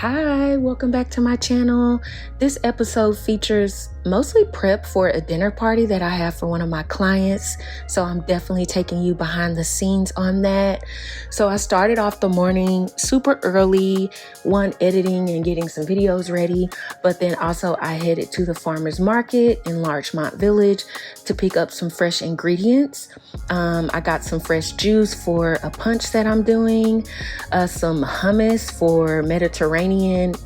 Hi, welcome back to my channel. This episode features mostly prep for a dinner party that I have for one of my clients. So I'm definitely taking you behind the scenes on that. So I started off the morning super early, editing and getting some videos ready. But then also I headed to the farmer's market in Larchmont Village to pick up some fresh ingredients. I got some fresh juice for a punch that I'm doing, some hummus for Mediterranean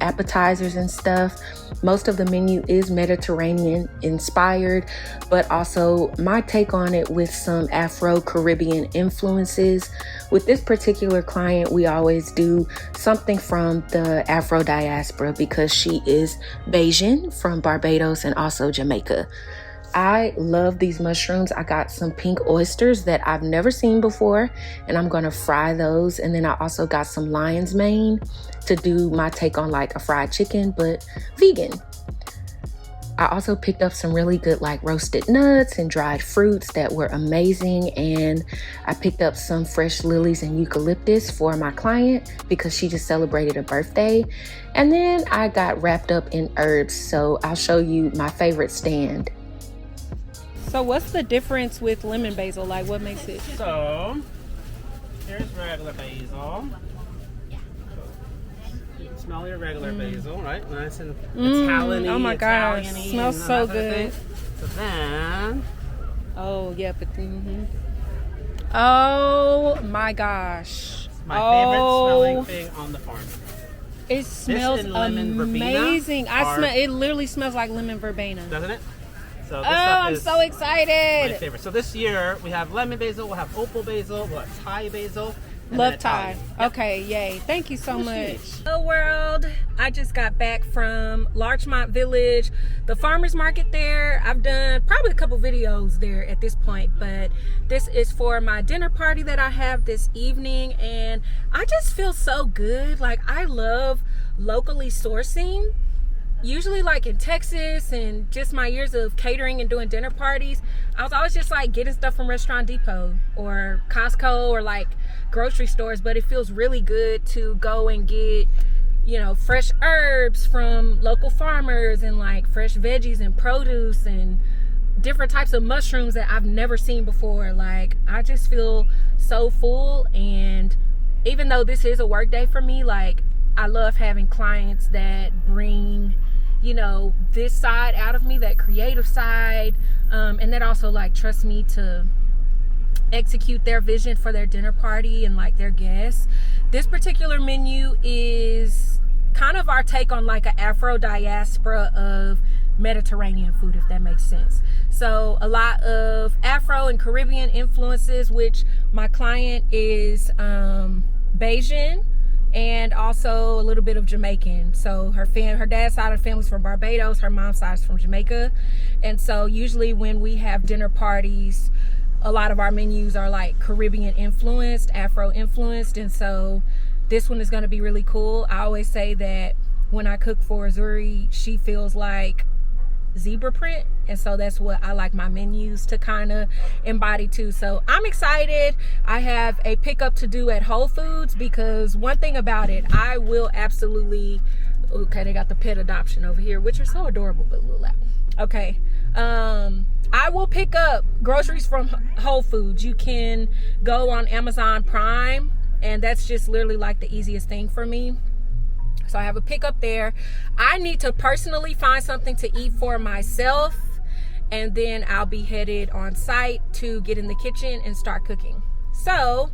appetizers and stuff. Most of the menu is Mediterranean inspired, but also my take on it with some Afro-Caribbean influences. With this particular client, we always do something from the Afro diaspora because she is Bajan from Barbados and also Jamaica. I love these mushrooms. I got some pink oysters that I've never seen before, and I'm gonna fry those. And then I also got some lion's mane to do my take on like a fried chicken, but vegan. I also picked up some really good like roasted nuts and dried fruits that were amazing. And I picked up some fresh lilies and eucalyptus for my client because she just celebrated a birthday. And then I got wrapped up in herbs. So I'll show you my favorite stand. So what's the difference with lemon basil? Like what makes it? So, here's regular basil. You can smell your regular basil, right? Nice and Italian-y. Oh my gosh, Italian-y, smells and so that sort of good. thing. So then, Oh yeah, but oh my gosh. it's my favorite smelling thing on the farm. It smells and lemon amazing. verbena It literally smells like lemon verbena. Doesn't it? So Oh, this stuff I'm is so excited. my favorite. So this year we have lemon basil, we'll have opal basil, we'll have Thai basil. and Love then Thai. Italian. Yep. Okay, yay. Thank you so much. sweet. Hello world. I just got back from Larchmont Village, the farmer's market there. I've done probably a couple videos there at this point, but this is for my dinner party that I have this evening, and I just feel so good. Like I love locally sourcing. Usually like in Texas and just my years of catering and doing dinner parties, I was always just like getting stuff from Restaurant Depot or Costco or like grocery stores, but it feels really good to go and get, you know, fresh herbs from local farmers and like fresh veggies and produce and different types of mushrooms that I've never seen before. Like I just feel so full, and even though this is a work day for me, like I love having clients that bring, you know, this side out of me, that creative side, and that also like trust me to execute their vision for their dinner party and like their guests. This particular menu is kind of our take on like an Afro diaspora of Mediterranean food, if that makes sense. So a lot of Afro and Caribbean influences, which my client is Bajan, and also a little bit of Jamaican. So her dad's side of the family's from Barbados, her mom's side is from Jamaica. And so usually when we have dinner parties, a lot of our menus are like Caribbean influenced, Afro influenced. And so this one is gonna be really cool. I always say that when I cook for Zuri, she feels like zebra print, and so that's what I like my menus to kind of embody too. So I'm excited. I have a pickup to do at Whole Foods because one thing about it, I will absolutely, okay, they got the pet adoption over here, which are so adorable but a little loud. Okay, I will pick up groceries from Whole Foods. You can go on Amazon Prime, and that's just literally like the easiest thing for me. So I have a pickup there. I need to personally find something to eat for myself, and then I'll be headed on site to get in the kitchen and start cooking. So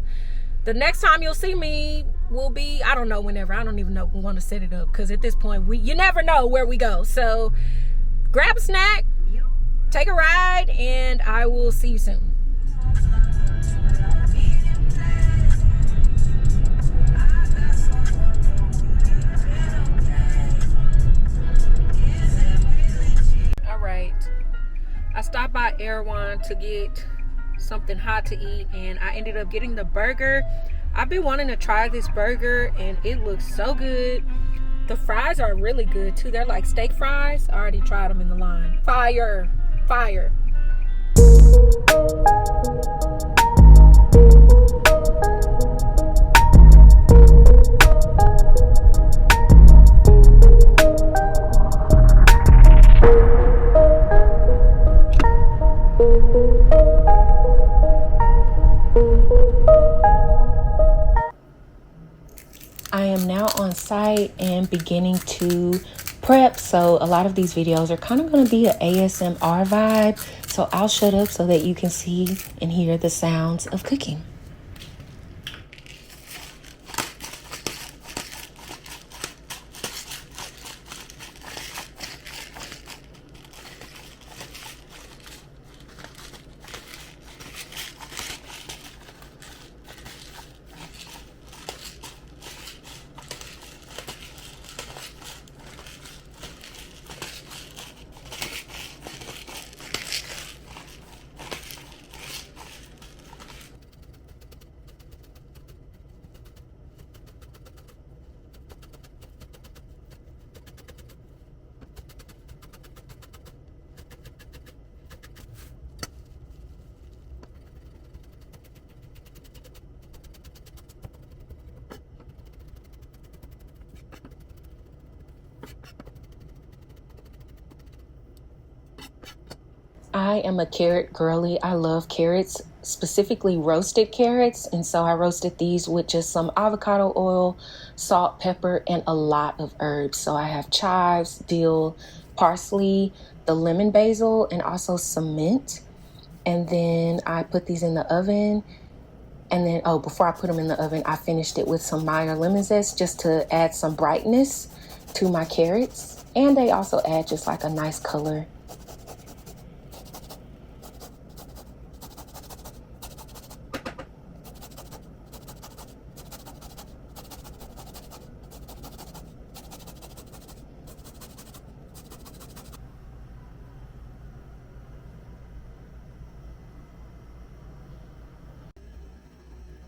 the next time you'll see me will be, I don't know, whenever. I don't even know we want to set it up because at this point you never know where we go. So grab a snack, take a ride, and I will see you soon. I stopped by Erewhon to get something hot to eat, and I ended up getting the burger. I've been wanting to try this burger, and it looks so good. The fries are really good too. They're like steak fries. I already tried them in the line. Fire, fire. now on site and beginning to prep. So a lot of these videos are kind of going to be an ASMR vibe. So I'll shut up so that you can see and hear the sounds of cooking. I am a carrot girly. I love carrots, specifically roasted carrots. And so I roasted these with just some avocado oil, salt, pepper, and a lot of herbs. So I have chives, dill, parsley, the lemon basil, and also some mint. And then I put these in the oven. And then, before I put them in the oven, I finished it with some Meyer lemon zest just to add some brightness to my carrots. And they also add just like a nice color.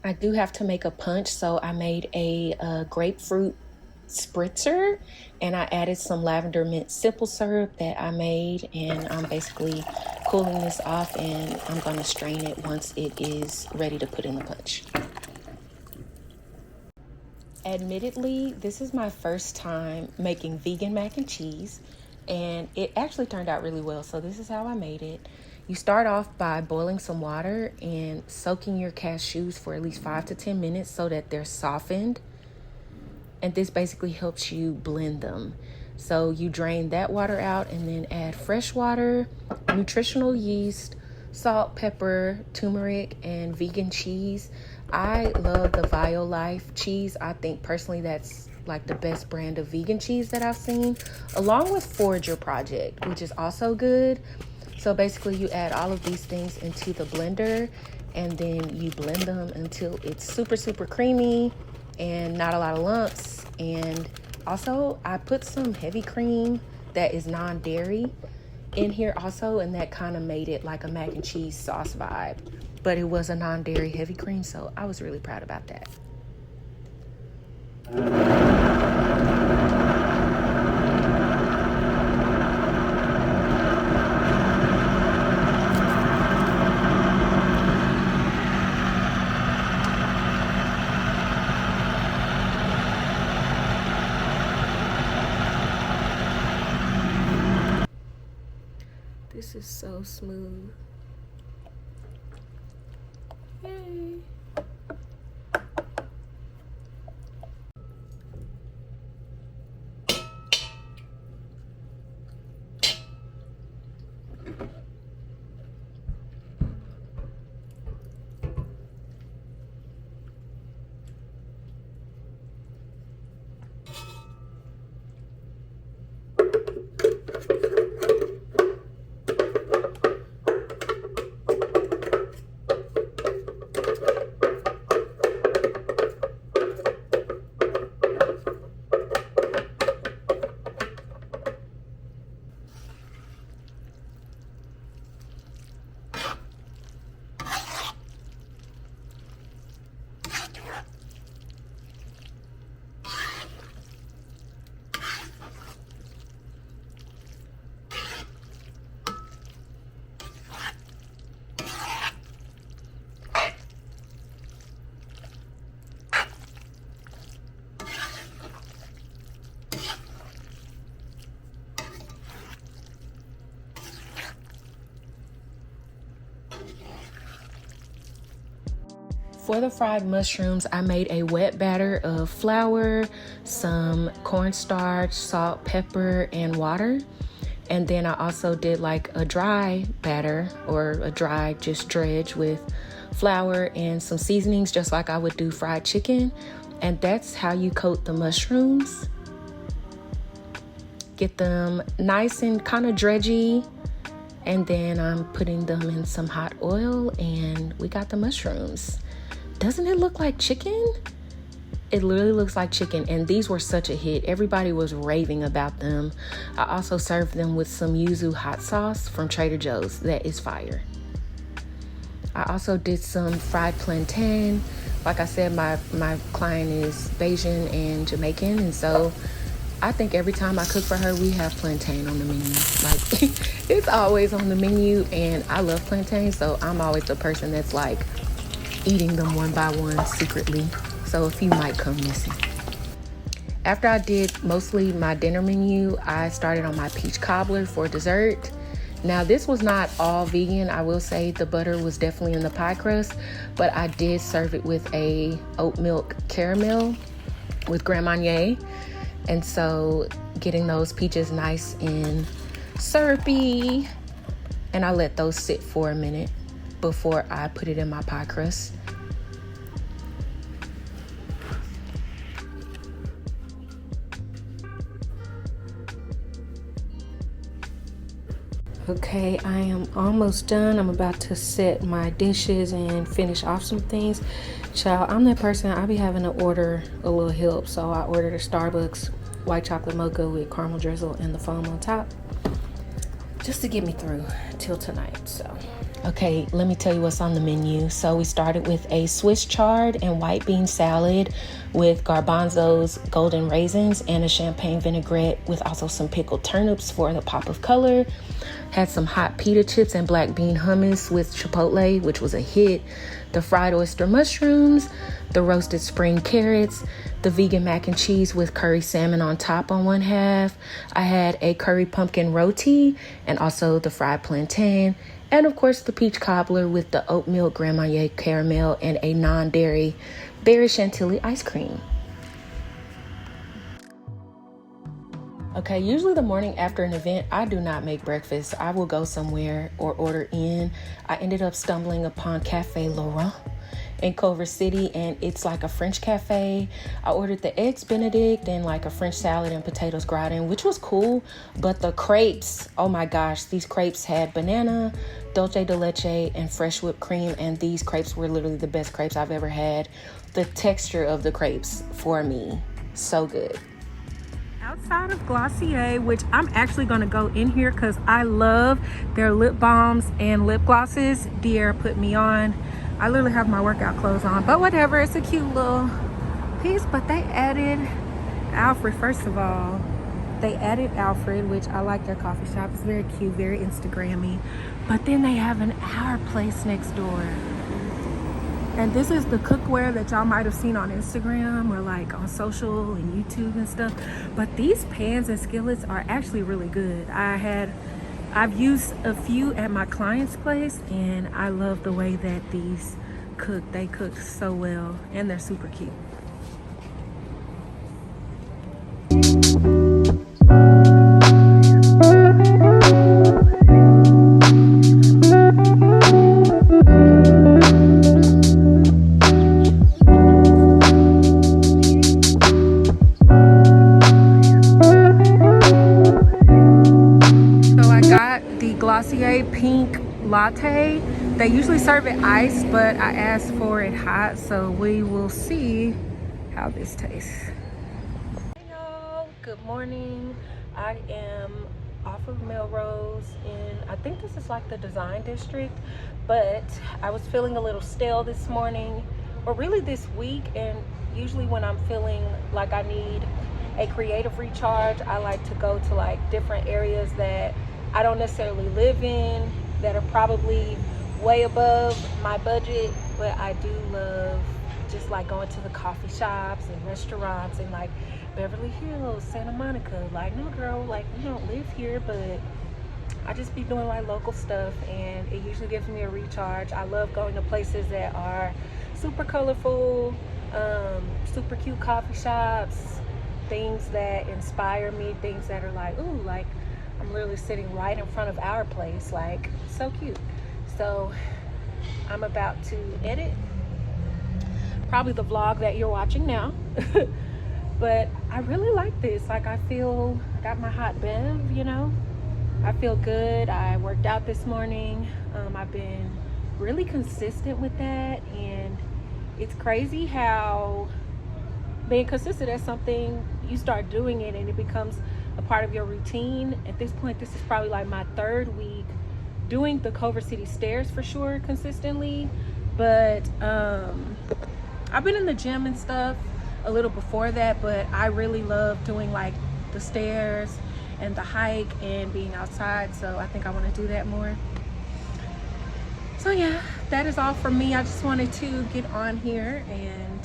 I do have to make a punch, so I made a grapefruit spritzer, and I added some lavender mint simple syrup that I made, and I'm basically cooling this off, and I'm going to strain it once it is ready to put in the punch. Admittedly, this is my first time making vegan mac and cheese, and it actually turned out really well. So this is how I made it. You start off by boiling some water and soaking your cashews for at least 5 to 10 minutes so that they're softened. And this basically helps you blend them. So you drain that water out and then add fresh water, nutritional yeast, salt, pepper, turmeric, and vegan cheese. I love the Violife cheese. I think personally that's like the best brand of vegan cheese that I've seen, along with Forager Project, which is also good. So basically you add all of these things into the blender and then you blend them until it's super, super creamy and not a lot of lumps. And also I put some heavy cream that is non-dairy in here also, and that kind of made it like a mac and cheese sauce vibe. But it was a non-dairy heavy cream, so I was really proud about that. This is so smooth. Yay. for the fried mushrooms, I made a wet batter of flour, some cornstarch, salt, pepper, and water. And then I also did like a dry batter, or a dry just dredge with flour and some seasonings, just like I would do fried chicken. And that's how you coat the mushrooms. Get them nice and kind of dredgy. And then I'm putting them in some hot oil, and we got the mushrooms. Doesn't it look like chicken? It literally looks like chicken, and these were such a hit. Everybody was raving about them. I also served them with some yuzu hot sauce from Trader Joe's. That is fire. I also did some fried plantain. Like I said, my client is Bayesian and Jamaican, and so I think every time I cook for her, we have plantain on the menu. Like, it's always on the menu, and I love plantain, so I'm always the person that's like eating them one by one secretly. So a few might come missing. After I did mostly my dinner menu, I started on my peach cobbler for dessert. Now, this was not all vegan. I will say the butter was definitely in the pie crust, but I did serve it with a oat milk caramel with Grand Marnier. And so getting those peaches nice and syrupy, and I let those sit for a minute before I put it in my pie crust. Okay, I am almost done. I'm about to set my dishes and finish off some things. Child, I'm that person, I be having to order a little help. So I ordered a Starbucks white chocolate mocha with caramel drizzle and the foam on top, just to get me through till tonight. So okay, let me tell you what's on the menu. So we started with a Swiss chard and white bean salad with garbanzos, golden raisins, and a champagne vinaigrette with also some pickled turnips for the pop of color. Had some hot pita chips and black bean hummus with chipotle, which was a hit. The fried oyster mushrooms, the roasted spring carrots, the vegan mac and cheese with curry salmon on top on one half. I had a curry pumpkin roti and also the fried plantain. And of course the peach cobbler with the oat milk Grand Marnier caramel and a non-dairy berry chantilly ice cream. Okay, usually the morning after an event, I do not make breakfast. I will go somewhere or order in. I ended up stumbling upon Cafe Laurent in Culver City, and it's like a French cafe. I ordered the eggs Benedict and like a French salad and potatoes gratin, which was cool. But the crepes, oh my gosh, these crepes had banana, dulce de leche, and fresh whipped cream, and these crepes were literally the best crepes I've ever had. The texture of the crepes, for me, so good. Outside of Glossier, which I'm actually going to go in here because I love their lip balms and lip glosses. Dear put me on. I literally have my workout clothes on, but whatever, it's a cute little piece. But they added Alfred. First of all, they added Alfred, which I like their coffee shop. It's very cute, very Instagrammy. But then they have an Our Place next door. And this is the cookware that y'all might have seen on Instagram or like on social and YouTube and stuff. But these pans and skillets are actually really good. I've used a few at my client's place, and I love the way that these cook. They cook so well, and they're super cute. Glossier pink latte. They usually serve it iced, but I asked for it hot, so we will see how this tastes. Hey y'all, good morning. I am off of Melrose I think this is like the design district, but I was feeling a little stale this morning, or really this week, and usually when I'm feeling like I need a creative recharge, I like to go to like different areas that I don't necessarily live in, that are probably way above my budget, but I do love just like going to the coffee shops and restaurants and like Beverly Hills, Santa Monica. Like, no girl, like we don't live here, but I just be doing like local stuff, and it usually gives me a recharge. I love going to places that are super colorful, super cute coffee shops, things that inspire me, things that are like, ooh, like I'm literally sitting right in front of our place, like so cute. So I'm about to edit probably the vlog that you're watching now. But I really like this. Like, I feel, I got my hot bev, you know, I feel good. I worked out this morning. I've been really consistent with that, and it's crazy how being consistent at something, you start doing it and it becomes a part of your routine. At this point, this is probably like my 3rd week doing the Culver City stairs for sure consistently. But I've been in the gym and stuff a little before that, but I really love doing like the stairs and the hike and being outside, so I think I want to do that more. So yeah, that is all from me. I just wanted to get on here and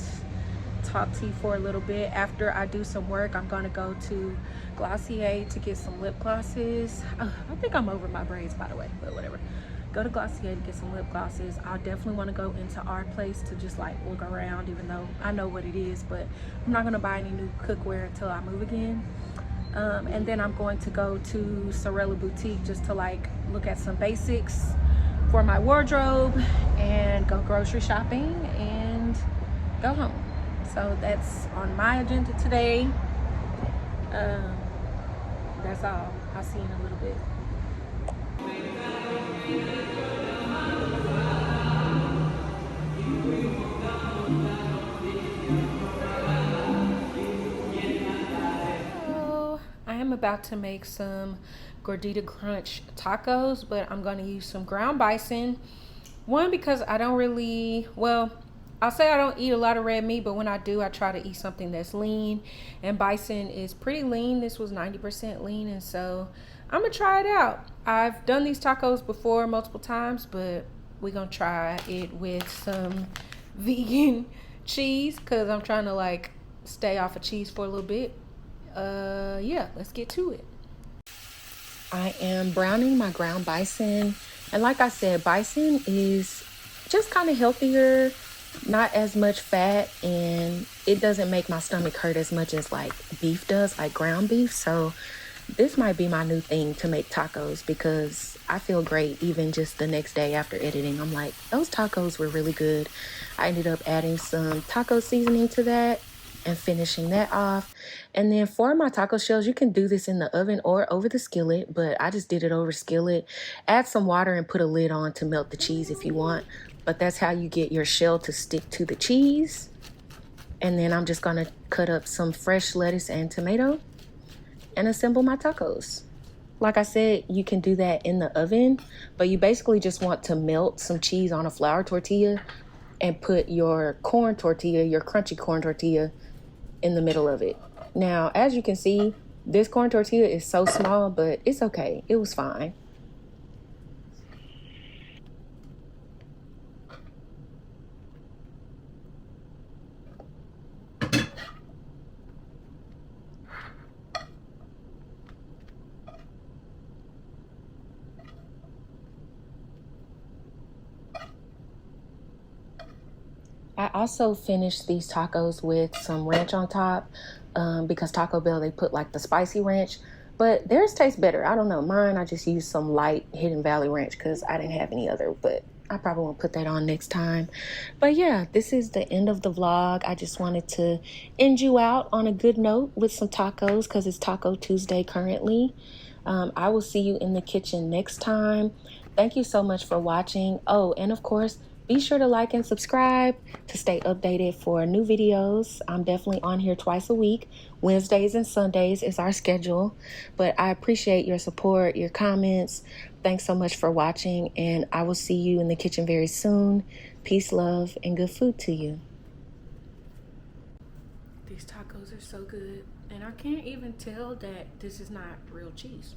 talk to you for a little bit. After I do some work, I'm gonna go to Glossier to get some lip glosses. I think I'm over my braids, by the way, but whatever. Go to Glossier to get some lip glosses. I'll definitely want to go into our place to just like look around, even though I know what it is, but I'm not gonna buy any new cookware until I move again. And then I'm going to go to Sorella Boutique just to like look at some basics for my wardrobe and go grocery shopping and go home. So that's on my agenda today. That's all. I'll see you in a little bit. So I am about to make some Gordita Crunch tacos, but I'm going to use some ground bison. One, because I don't really, well, I'll say I don't eat a lot of red meat, but when I do, I try to eat something that's lean, and bison is pretty lean. This was 90% lean, and so I'm gonna try it out. I've done these tacos before multiple times, but we're gonna try it with some vegan cheese because I'm trying to like stay off of cheese for a little bit. Yeah, let's get to it. I am browning my ground bison, and like I said, bison is just kind of healthier, not as much fat, and it doesn't make my stomach hurt as much as like beef does, like ground beef. So this might be my new thing to make tacos, because I feel great even just the next day after editing. I'm like, those tacos were really good. I ended up adding some taco seasoning to that and finishing that off. And then for my taco shells, you can do this in the oven or over the skillet, but I just did it over skillet. Add some water and put a lid on to melt the cheese if you want, but that's how you get your shell to stick to the cheese. And then I'm just gonna cut up some fresh lettuce and tomato and assemble my tacos. Like I said, you can do that in the oven, but you basically just want to melt some cheese on a flour tortilla and put your corn tortilla, your crunchy corn tortilla, in the middle of it. Now, as you can see, this corn tortilla is so small, but it's okay. It was fine. I also finished these tacos with some ranch on top, because Taco Bell, they put like the spicy ranch, but theirs tastes better. I don't know. Mine, I just used some light Hidden Valley ranch because I didn't have any other, but I probably won't put that on next time. But yeah, this is the end of the vlog. I just wanted to end you out on a good note with some tacos because it's Taco Tuesday currently. I will see you in the kitchen next time. Thank you so much for watching. Oh, and of course, be sure to like and subscribe to stay updated for new videos. I'm definitely on here twice a week. Wednesdays and Sundays is our schedule. But I appreciate your support, your comments. Thanks so much for watching, and I will see you in the kitchen very soon. Peace, love, and good food to you. These tacos are so good, and I can't even tell that this is not real cheese.